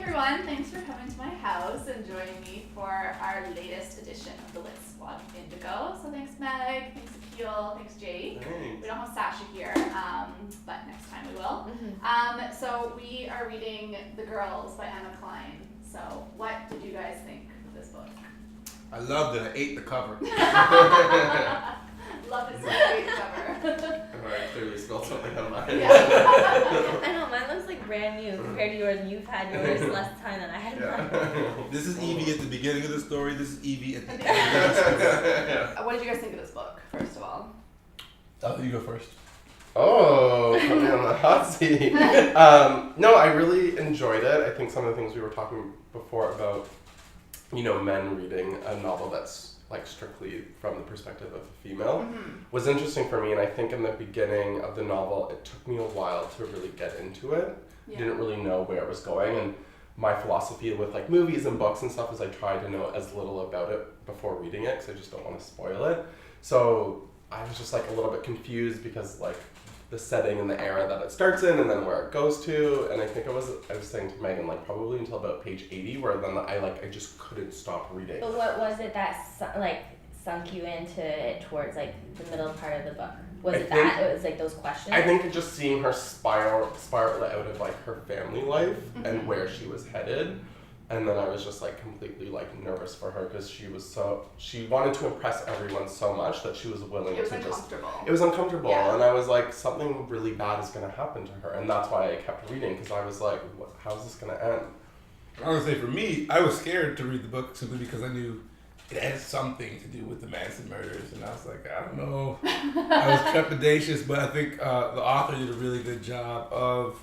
everyone, thanks for coming to my house and joining me for our latest edition of the Lit Squad Indigo. So thanks Meg, thanks Akil, thanks Jake. Thanks. We don't have Sasha here, but next time we will. So we are reading The Girls by Emma Cline. So what did you guys think of this book? I loved it. I ate the cover. Love it, so great cover. I clearly spelled something on mine. Yeah. I know, mine looks like brand new compared to yours, and you've had yours less time than I had mine. This is Evie at the beginning of the story. This is Evie at the end of the story. What did you guys think of this book, first of all? You go first. Oh, put me on the hot seat. No, I really enjoyed it. I think some of the things we were talking before about, men reading a novel that's like strictly from the perspective of a female was interesting for me. And I think in the beginning of the novel, it took me a while to really get into it. Yeah. Didn't really know where it was going. And my philosophy with like movies and books and stuff is I try to know as little about it before reading it because I just don't want to spoil it. So I was just like a little bit confused because like the setting and the era that it starts in and then where it goes to. And I think I was saying to Megan, like probably until about page 80 where then I just couldn't stop reading. But what was it that sunk you into it towards like the middle part of the book? Was it was like those questions? I think just seeing her spiral out of like her family life and where she was headed. And then I was just like completely like nervous for her because she wanted to impress everyone so much that she was willing to it was uncomfortable. Yeah. And I was like, something really bad is going to happen to her. And that's why I kept reading because I was like, how's this going to end? I want to say for me, I was scared to read the book simply because I knew it had something to do with the Manson murders. And I was like, I don't know. I was trepidatious, but I think the author did a really good job of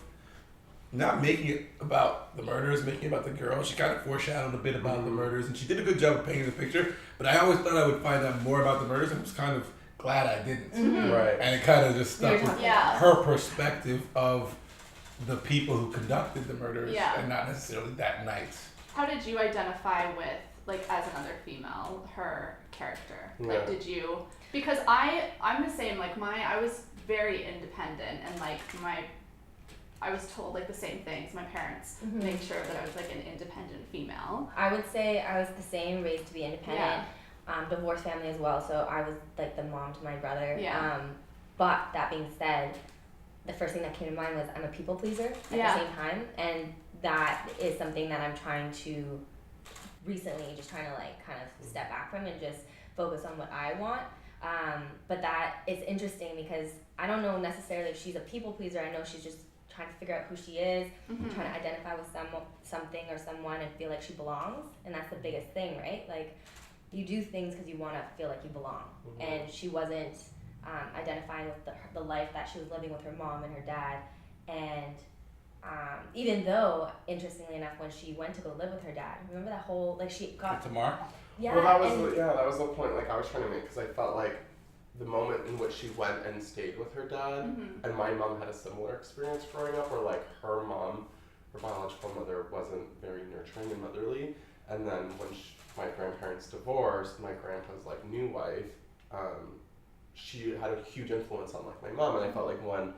not making it about the murders, making it about the girl. She kind of foreshadowed a bit about the murders, and she did a good job of painting the picture. But I always thought I would find out more about the murders, and was kind of glad I didn't. Right. And it kind of just stuck with Yeah. her perspective of the people who conducted the murders, Yeah. and not necessarily that night. How did you identify with, like, as another female, her character? Like, Yeah. did you, because I'm the same, like, I was very independent, and, like, I was told, like, the same things. My parents made sure that I was, like, an independent female. I would say I was the same, raised to be independent. Divorced family as well, so I was like the mom to my brother. Yeah. But that being said, the first thing that came to mind was I'm a people pleaser at the same time, and that is something that I'm trying to recently just trying to like kind of step back from and just focus on what I want. But that is interesting because I don't know necessarily if she's a people pleaser. I know she's just trying to figure out who she is, trying to identify with something or someone and feel like she belongs, and that's the biggest thing, right? Like, you do things because you want to feel like you belong, and she wasn't identifying with the life that she was living with her mom and her dad, and even though, interestingly enough, when she went to go live with her dad, remember that whole, like, she got... Tamar? Yeah, Well, that was the point like I was trying to make because I felt like the moment in which she went and stayed with her dad, and my mom had a similar experience growing up where like her mom, her biological mother, wasn't very nurturing and motherly, and then when my grandparents divorced, my grandpa's like new wife, she had a huge influence on like my mom, and I felt like when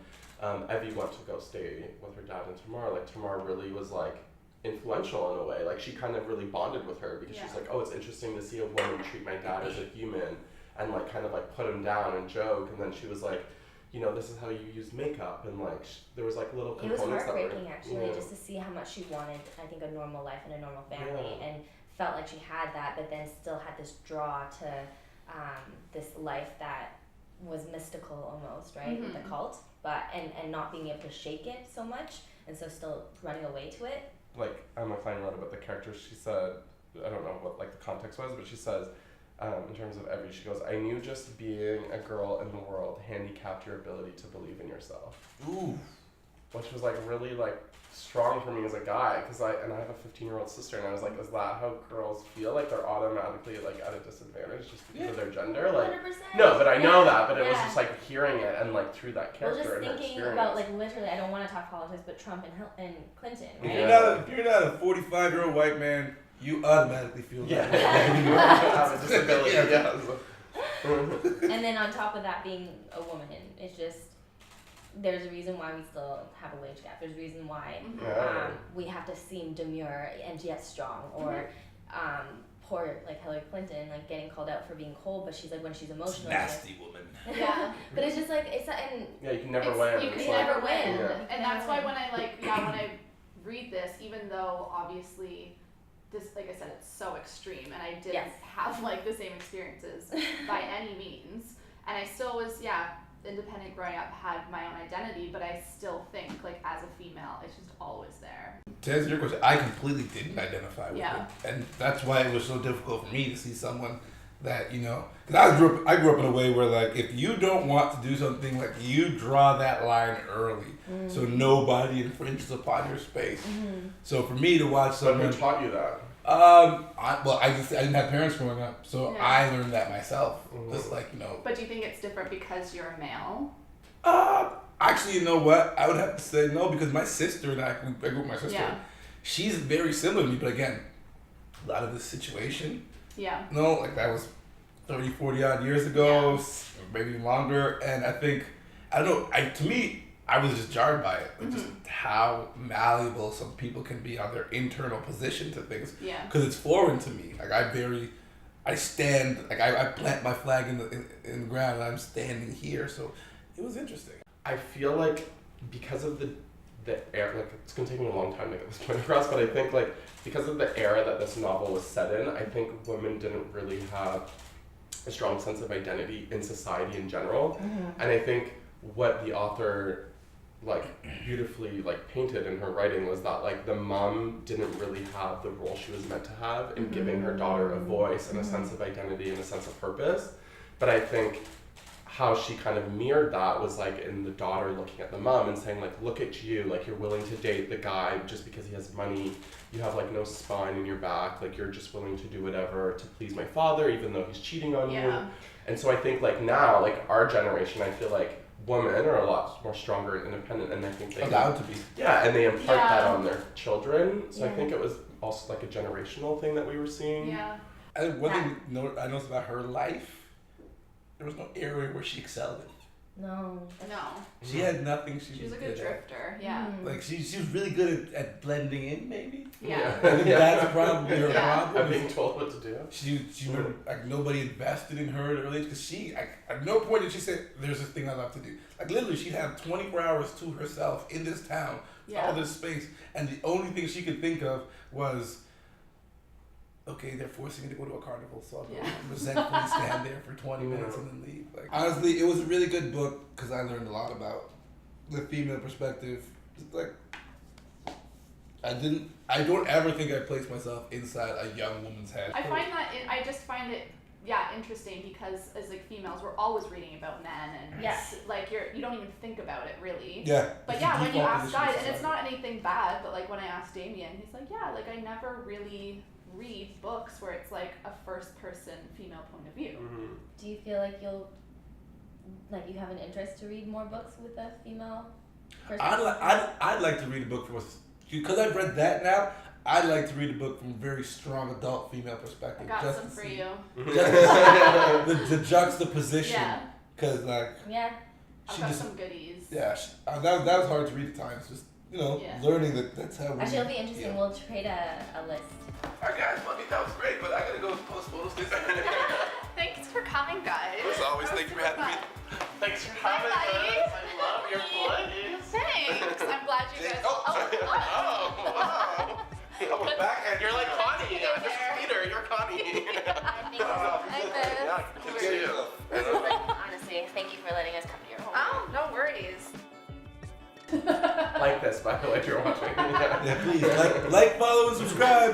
Evie went to go stay with her dad and Tamar, like Tamar really was like influential in a way, like she kind of really bonded with her because she's like, oh, it's interesting to see a woman treat my dad as a human and like kind of like put him down and joke, and then she was like, this is how you use makeup, and like there was like little components. It was heartbreaking actually, just to see how much she wanted, I think, a normal life and a normal family, and felt like she had that, but then still had this draw to this life that was mystical almost, right, with the cult, but and not being able to shake it so much, and so still running away to it. Like Emma Cline wrote about the character, she said, I don't know what like the context was, but she says, in terms of Evie, she goes, I knew just being a girl in the world handicapped your ability to believe in yourself. Ooh. Which was like really like strong for me as a guy, because I have a 15-year-old sister, and I was like, is that how girls feel? Like they're automatically like at a disadvantage just because of their gender? Like 100%. no, but I know that, but it was just like hearing it and like through that character and her just thinking experience. about like literally, I don't want to talk politics, but Trump and Clinton, right? If you're not a 45-year-old white man, you automatically feel that way. You have a disability. And then on top of that, being a woman, it's just there's a reason why we still have a wage gap. There's a reason why we have to seem demure and yet strong, or poor like Hillary Clinton, like getting called out for being cold, but she's like when she's emotional. Nasty woman. Yeah, but it's just like it's and you can never win. You can never win, and that's why when I when I read this, even though obviously this, like I said, it's so extreme, and I didn't have like the same experiences by any means, and I still was independent growing up, had my own identity, but I still think like as a female, it's just always there. To answer your question, I completely didn't identify with it, and that's why it was so difficult for me to see someone that, you know, because I grew up in a way where like if you don't want to do something, like you draw that line early, so nobody infringes upon your space. So for me to watch someone, but who taught you that? I didn't have parents growing up, so I learned that myself. Just like, you know. But do you think it's different because you're a male? Actually, you know what? I would have to say no, because my sister and I grew up with my sister. Yeah. She's very similar to me, but again, a lot of this situation. Yeah. No, like that was 30, 40 odd years ago, maybe longer, and I think, I don't know, to me, I was just jarred by it, like just how malleable some people can be on their internal position to things. Yeah. Because it's foreign to me. Like I stand, like I plant my flag in the ground, and I'm standing here. So it was interesting. I feel like because of the era, like it's gonna take me a long time to get this point across, but I think like because of the era that this novel was set in, I think women didn't really have a strong sense of identity in society in general, and I think what the author like beautifully like painted in her writing was that like the mom didn't really have the role she was meant to have in giving her daughter a voice and a sense of identity and a sense of purpose. But I think how she kind of mirrored that was like in the daughter looking at the mom and saying like, look at you, like you're willing to date the guy just because he has money, you have like no spine in your back, like you're just willing to do whatever to please my father even though he's cheating on you. And so I think like now, like our generation, I feel like women are a lot more stronger and independent, and I think they allowed to be. Yeah, and they impart that on their children. So I think it was also like a generational thing that we were seeing. Yeah. And one thing I noticed about her life, there was no area where she excelled in. No. She had nothing. She was was a good drifter. Yeah. Like she was really good at blending in, maybe. Yeah. I think that's probably her problem. I'm being told what to do. She like nobody invested in her at her age, because at no point did she say there's this thing I love to do. Like literally, she'd have 24 hours to herself in this town, all this space, and the only thing she could think of was, okay, they're forcing me to go to a carnival, so I'll go resentfully stand there for 20 minutes and then leave. Like honestly, it was a really good book because I learned a lot about the female perspective. Just like I don't ever think I placed myself inside a young woman's head. I just find it interesting because as like females, we're always reading about men and like you don't even think about it really. Yeah. But when you ask guys, and it's not anything bad, but like when I asked Damien, he's like, like I never really read books where it's like a first person female point of view. Do you feel like you have an interest to read more books with a female person? I'd like to read a book from because I've read that now. I'd like to read a book from a very strong adult female perspective. I got some for you. The juxtaposition. Because I've got some goodies. Yeah, that was hard to read at times. Just learning that's how we. Actually, it'll be interesting. We'll create a list. Alright guys, that was great, but I gotta go post photos. Thanks for coming, guys. As always, thanks for having me. Thanks for having us. I love your place. Thanks. I'm glad you guys. I'm a backhand. You're like Connie. I'm just Peter. You're Connie. Good to see you. Honestly, thank you for letting us come to your home. Oh, no worries. Like this, by the way, if you're watching. Yeah, please like, follow, and subscribe.